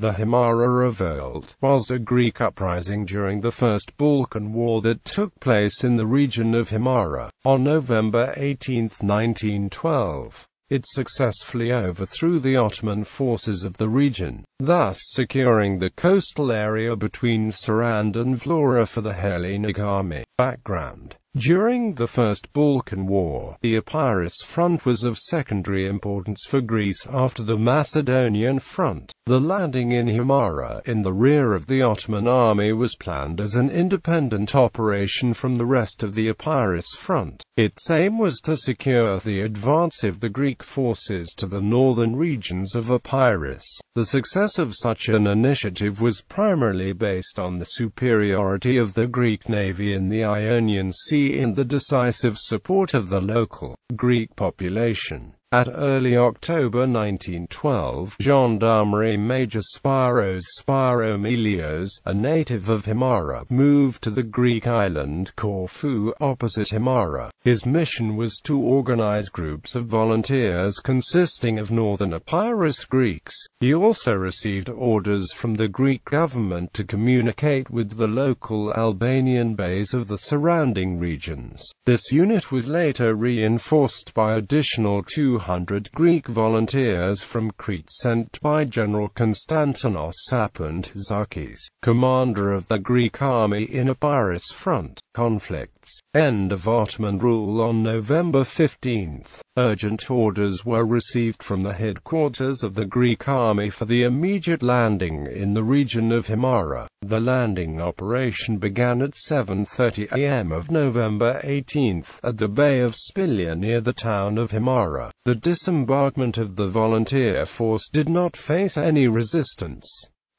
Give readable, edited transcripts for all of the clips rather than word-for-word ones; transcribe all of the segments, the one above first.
The Himara Revolt was a Greek uprising during the First Balkan War that took place in the region of Himara. On November 18, 1912, it successfully overthrew the Ottoman forces of the region, thus securing the coastal area between Sarand and Vlora for the Hellenic army. Background: during the First Balkan War, the Epirus front was of secondary importance for Greece after the Macedonian front. The landing in Himara, in the rear of the Ottoman army, was planned as an independent operation from the rest of the Epirus front. Its aim was to secure the advance of the Greek forces to the northern regions of Epirus. The success of such an initiative was primarily based on the superiority of the Greek navy in the Ionian Sea and the decisive support of the local Greek population. At early October 1912, Gendarmerie Major Spyros Spyromelios, a native of Himara, moved to the Greek island Corfu, opposite Himara. His mission was to organize groups of volunteers consisting of northern Epirus Greeks. He also received orders from the Greek government to communicate with the local Albanian base of the surrounding regions. This unit was later reinforced by additional 200 Greek volunteers from Crete sent by General Konstantinos Apontazakis, commander of the Greek army in Epirus front. Conflicts. End of Ottoman rule. On November 15, urgent orders were received from the headquarters of the Greek army for the immediate landing in the region of Himara. The landing operation began at 7:30 a.m. of November 18 at the Bay of Spilia near the town of Himara. The disembarkment of the volunteer force did not face any resistance.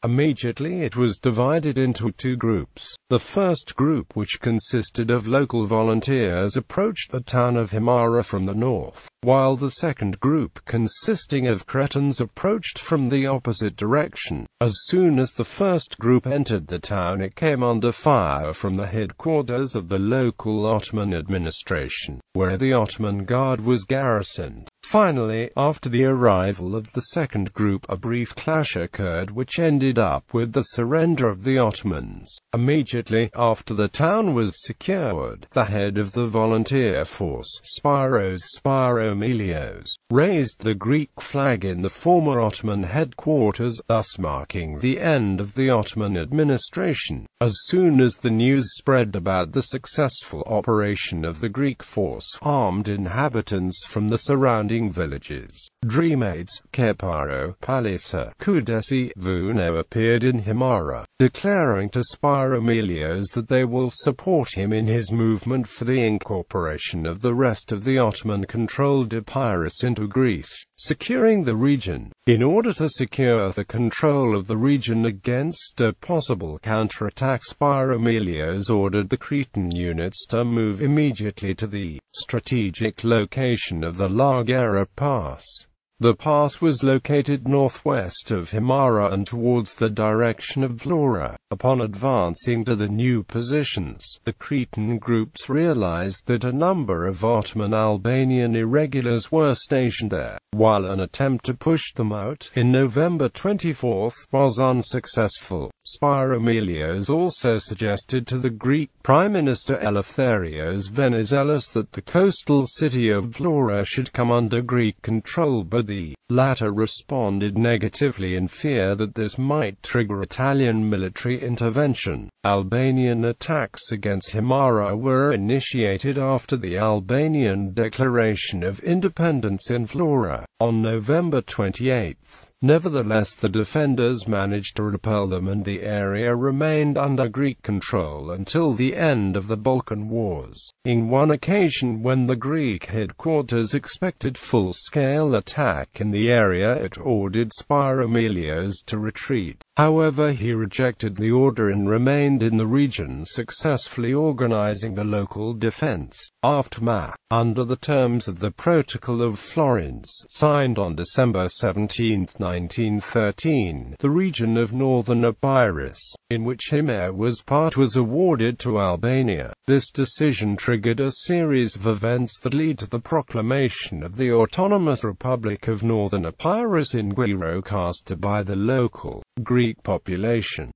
Immediately it was divided into two groups. The first group, which consisted of local volunteers, approached the town of Himara from the north, while the second group, consisting of Cretans, approached from the opposite direction. As soon as the first group entered the town, it came under fire from the headquarters of the local Ottoman administration, where the Ottoman Guard was garrisoned. Finally, after the arrival of the second group, a brief clash occurred which ended up with the surrender of the Ottomans. Immediately after the town was secured, the head of the volunteer force, Spyros Spyromelios, raised the Greek flag in the former Ottoman headquarters, thus marking the end of the Ottoman administration. As soon as the news spread about the successful operation of the Greek force, armed inhabitants from the surrounding villages, Dremades, Keparo, Palisa, Kudesi, Vuno, appeared in Himara, declaring to Spyromelios that they will support him in his movement for the incorporation of the rest of the Ottoman-controlled Epirus into Greece, securing the region. In order to secure the control of the region against a possible counterattack, Spyromelios ordered the Cretan units to move immediately to the strategic location of the Lagera Pass. The pass was located northwest of Himara and towards the direction of Vlora. Upon advancing to the new positions, the Cretan groups realized that a number of Ottoman Albanian irregulars were stationed there. While an attempt to push them out in November 24 was unsuccessful, Spyromelios also suggested to the Greek Prime Minister Eleftherios Venizelos that the coastal city of Vlora should come under Greek control, but the latter responded negatively in fear that this might trigger Italian military intervention. Albanian attacks against Himara were initiated after the Albanian declaration of independence in Vlora on November 28. Nevertheless, the defenders managed to repel them and the area remained under Greek control until the end of the Balkan Wars. In one occasion, when the Greek headquarters expected full-scale attack in the area, it ordered Spyromelios to retreat. However, he rejected the order and remained in the region, successfully organizing the local defense. Aftermath. Under the terms of the Protocol of Florence, signed on December 17, 1913, the region of northern Epirus, in which Himera was part, was awarded to Albania. This decision triggered a series of events that lead to the proclamation of the Autonomous Republic of Northern Epirus in Gjirokasta by the local Greek population